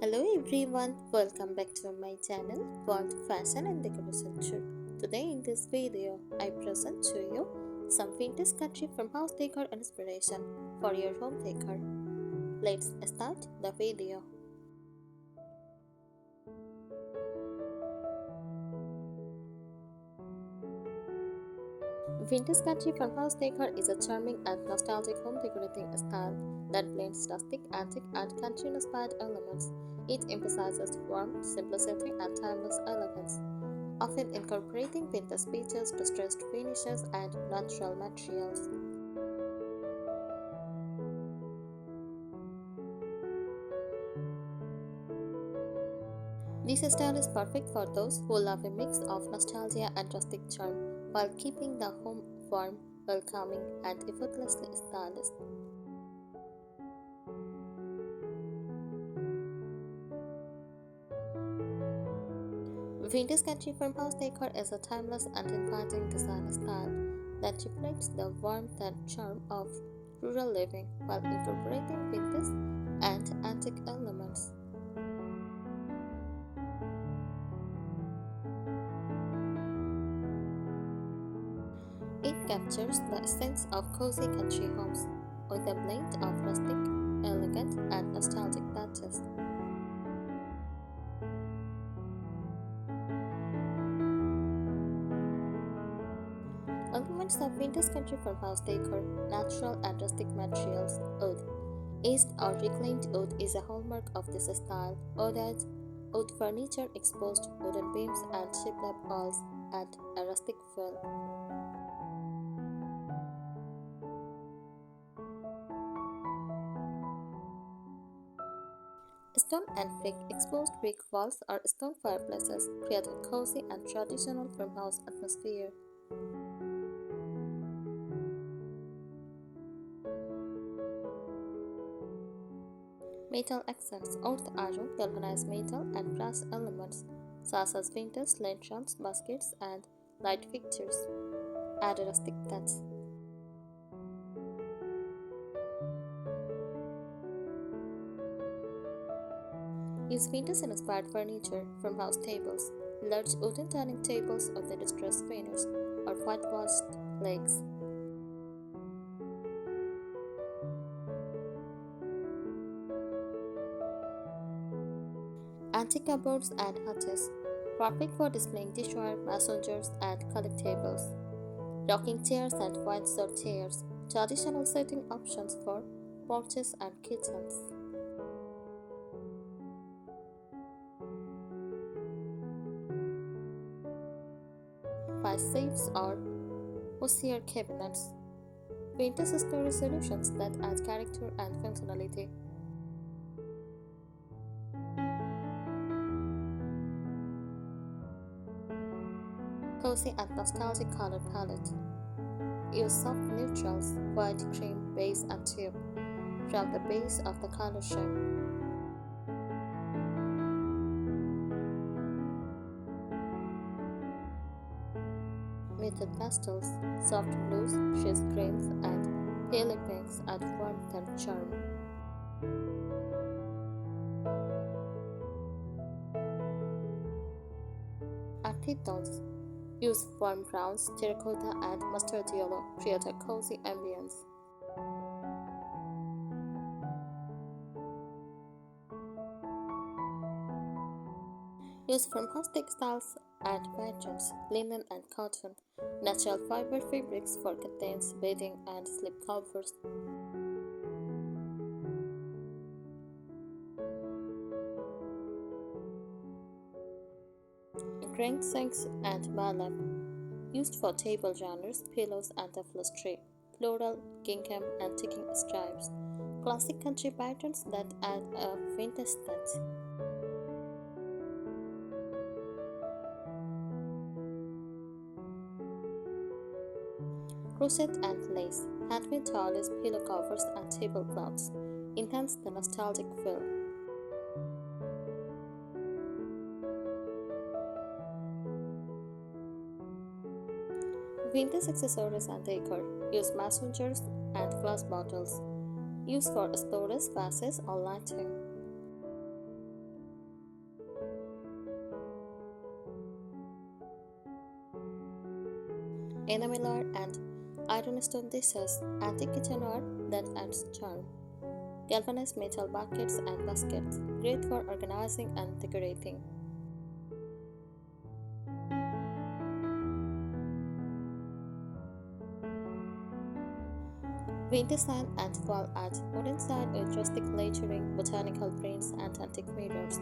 Hello everyone, welcome back to my channel World Fashion and Decoration Tour. Today in this video, I present to you some vintage country farmhouse decor inspiration for your home decor. Let's start the video. Vintage country farmhouse decor is a charming and nostalgic home decorating style that blends rustic, antique, and country-inspired elements. It emphasizes warmth, simplicity, and timeless elegance, often incorporating vintage features, distressed finishes, and natural materials. This style is perfect for those who love a mix of nostalgia and rustic charm while keeping the home warm, welcoming, and effortlessly stylish. Vintage country farmhouse decor is a timeless and inviting design style that reflects the warmth and charm of rural living while incorporating vintage and antique elements. It captures the essence of cozy country homes with a blend of rustic, elegant, and nostalgic touches. Elements of vintage country farmhouse decor, natural and rustic materials, wood. Aged or reclaimed wood is a hallmark of this style. Wood furniture, exposed wooden beams, and shiplap walls add a rustic feel. Stone and brick, exposed brick walls or stone fireplaces create a cozy and traditional farmhouse atmosphere. Metal accents, earth iron, galvanized metal, and brass elements such as vintage lanterns, baskets, and light fixtures add a rustic touch. Use vintage-inspired furniture from house tables, large wooden dining tables of the distressed finish, or whitewashed legs. Antique cupboards and hutches, perfect for displaying dishware, messengers, and collectibles. Rocking chairs and Windsor chairs, traditional seating options for porches and kitchens. By safes or osier cabinets, vintage storage solutions that add character and functionality. Cozy and nostalgic color palette. Use soft neutrals, white, cream, beige, and taupe from the base of the color scheme. Muted pastels, soft blues, shades greens, and pale pinks add warmth and charm. Earthy tones. Use warm browns, terracotta, and mustard yellow. Create a cozy ambience. Use farmhouse textiles and patterns, linen and cotton, natural fiber fabrics for curtains, bedding, and sleep covers. Grain sinks and burlap, used for table runners, pillows, and upholstery. Floral, gingham, and ticking stripes. Classic country patterns that add a vintage touch. Crochet and lace, handmade tireless pillow covers and tablecloths enhance the nostalgic feel. Vintage accessories and decor. Use messengers and glass bottles. Used for storage, vases, or lighting. Enamel and ironstone dishes, antique kitchenware that adds charm. Galvanized metal buckets and baskets, great for organizing and decorating. Winter sand and fall art, wooden side with rustic lettering, botanical prints, and antique mirrors.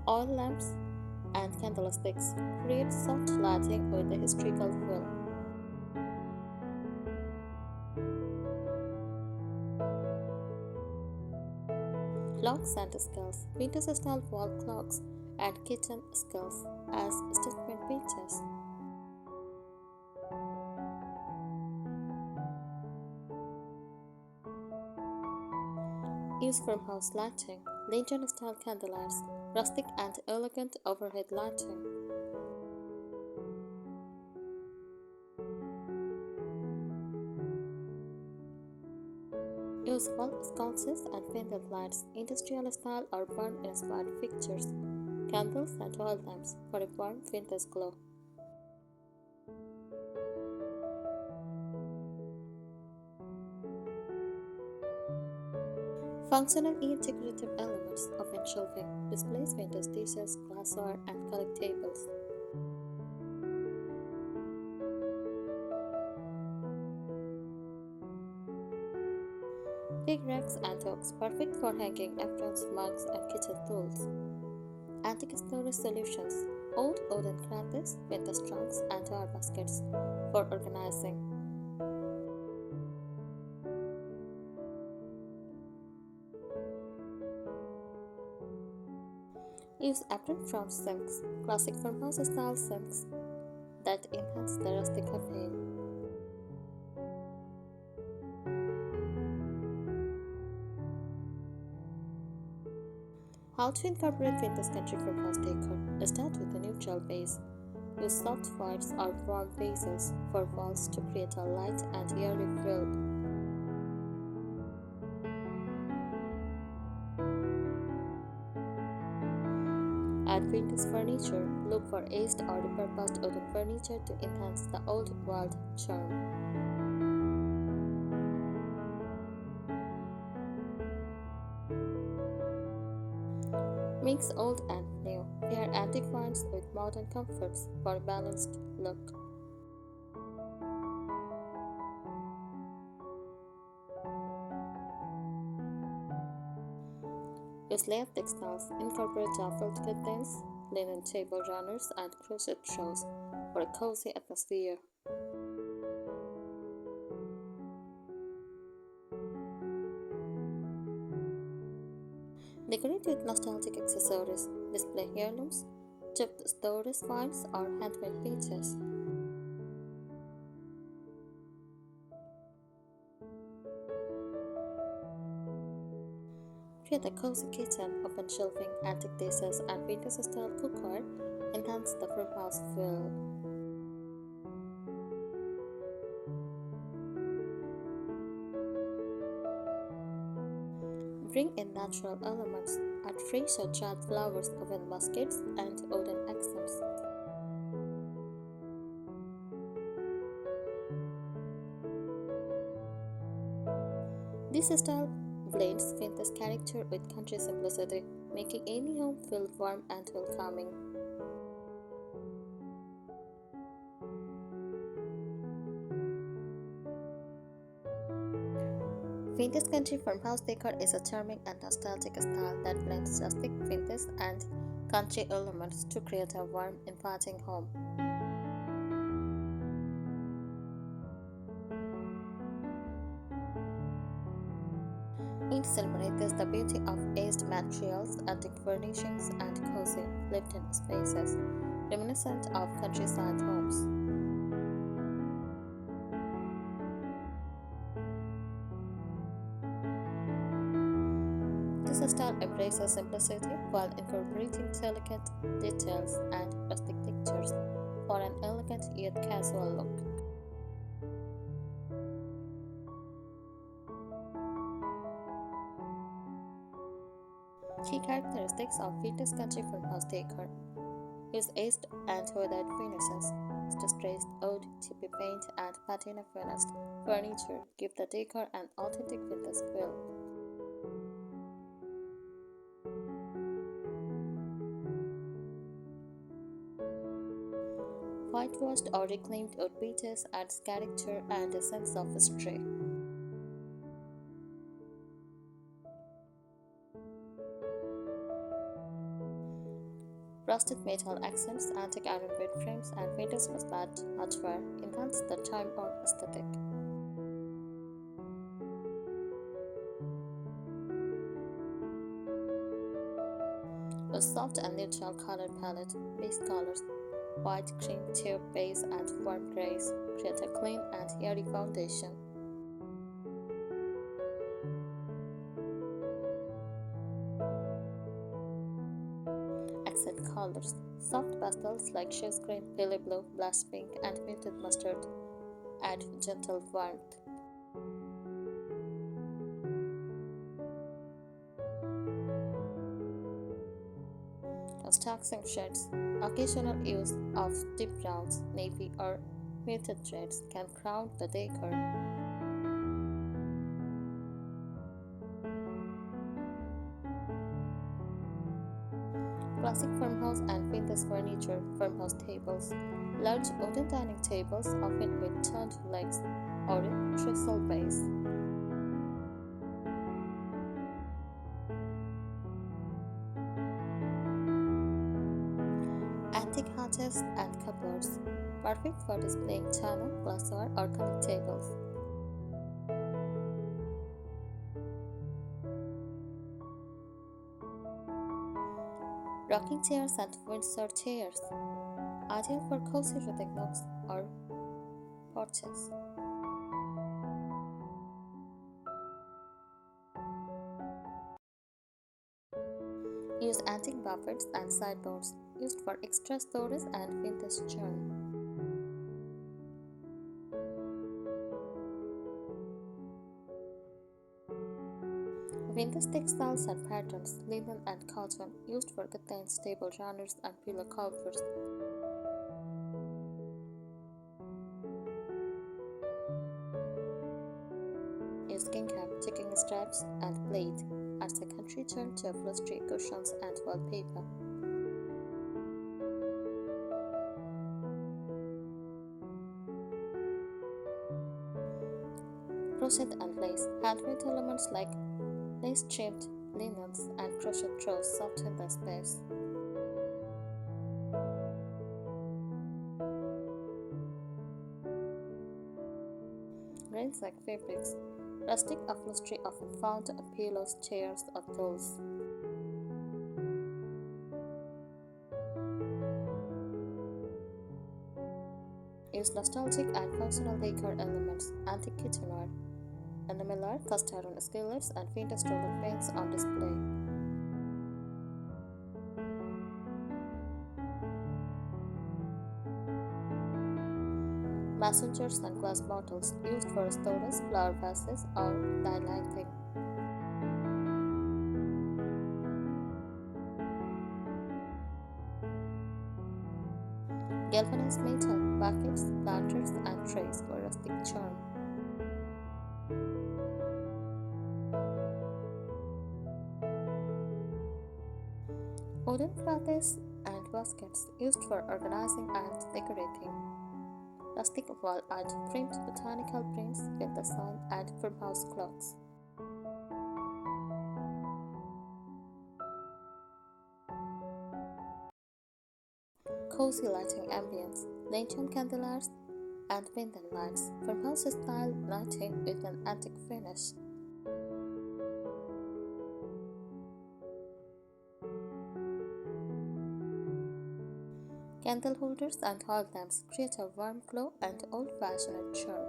Oil lamps and candlesticks create soft lighting with a historical feel. Clocks and skulls, vintage style wall clocks, and kitchen skulls as statement pieces. Use farmhouse lighting, lantern style candlelights, rustic and elegant overhead lighting. Use wall sconces and pendant lights, industrial style or barn inspired fixtures, candles and oil lamps for a warm vintage glow. Functional and decorative elements, open shelving, displays vintage dishes, glassware, and collectibles. Big racks and hooks, perfect for hanging aprons, mugs, and kitchen tools. Antique storage solutions, old wooden cradles, vintage trunks, and drawer baskets for organizing. Use apron front sinks, classic farmhouse style sinks that enhance the rustic appeal. How to incorporate vintage country farmhouse decor? Start with a neutral base. Use soft whites or warm bases for walls to create a light and airy feel. Add vintage furniture. Look for aged or repurposed wooden furniture to enhance the old world charm. Mix old and new. Pair antique wines with modern comforts for a balanced look. Use layered textiles. Incorporate ruffled curtains, linen table runners, and crochet throws for a cozy atmosphere. Decorate with nostalgic accessories. Display heirlooms, chipped storage finds, or handmade pieces. Create a cozy kitchen, open shelving, antique dishes, and vintage style cookware enhance the farmhouse feel. Bring in natural elements, add fresh or dried flowers, oven baskets, and wooden accents. This style blends vintage character with country simplicity, making any home feel warm and welcoming. Vintage country farmhouse decor is a charming and nostalgic style that blends rustic, vintage, and country elements to create a warm, inviting home. It celebrates the beauty of aged materials, antique furnishings, and cozy, lived-in spaces, reminiscent of countryside homes. This style embraces simplicity while incorporating delicate details and rustic textures for an elegant yet casual look. Key characteristics of vintage country farmhouse decor: use aged and weathered finishes, distressed oud, chippy paint, and patina finished furniture give the decor an authentic vintage feel. Whitewashed or reclaimed wood beaches adds character and a sense of history. Rusted metal accents, antique iron bed frames, and vintage facade hardware enhance the time-worn aesthetic. A soft and neutral color palette, base colors, white, cream, taupe, beige, and warm grays create a clean and airy foundation. Accent colors, soft pastels like shades green, pale blue, blush pink, and muted mustard add gentle warmth. Starking shades, occasional use of deep browns, navy, or muted reds can crown the decor. Classic farmhouse and vintage furniture, farmhouse tables, large wooden dining tables often with turned legs or a trestle base. Antique hatches and cupboards, perfect for displaying china, glassware, or collectibles. Rocking chairs and Windsor chairs, ideal for cozy reading nooks or porches. Use antique buffets and sideboards, used for extra storage and vintage charm. Vintage textiles and patterns, linen and cotton, used for curtains, table runners, and pillow covers. Use gingham, checking stripes, and plaid adds a country turn to upholstery, cushions, and wallpaper. Crochet and lace, handmade elements like lace trimmed linens and crochet throws soften the space. Grains like fabrics, rustic upholstery often found on pillows, chairs, or tools. Use nostalgic and functional decor elements, antique kitchenware, enamel cast iron skillets, and vintage roller paints on display. Mason jars and glass bottles used for storage, flower vases, or dye lighting. Galvanized metal buckets, planters, and trays for rustic charm. Wooden cloths and baskets used for organizing and decorating. Rustic wall art, framed botanical prints with the sun, and farmhouse clocks. Cozy lighting ambience, lantern candlelights, and window lights, farmhouse style lighting with an antique finish. Candle holders and oil lamps create a warm glow and old-fashioned charm.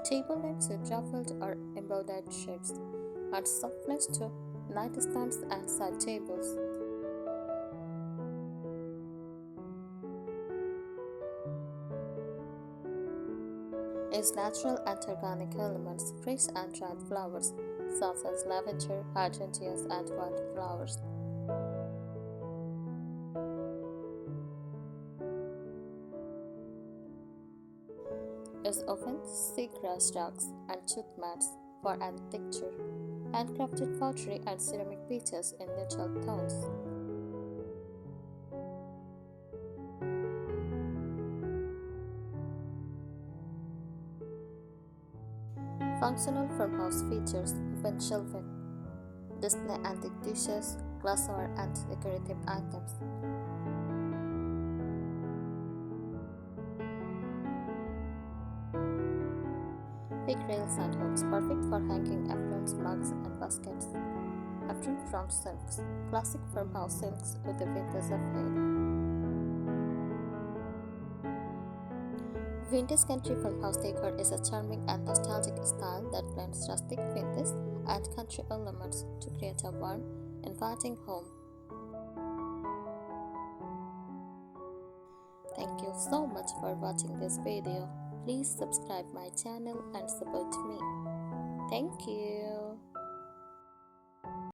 Table lamps with ruffled or embroidered shapes add softness to nightstands and side tables. Use natural and organic elements, fresh and dried flowers, such as lavender, hydrangeas, and wildflowers. Use often seagrass rugs and jute mats for added texture. Handcrafted pottery and ceramic pieces in neutral tones. Functional farmhouse features open shelving, display antique dishes, glassware, and decorative items. Big rails and hooks, perfect for hanging aprons, mugs, and baskets. Apron front silks, classic farmhouse silks with a vintage feel. Vintage country farmhouse decor is a charming and nostalgic style that blends rustic, vintage, and country elements to create a warm, inviting home. Thank you so much for watching this video. Please subscribe my channel and support me. Thank you.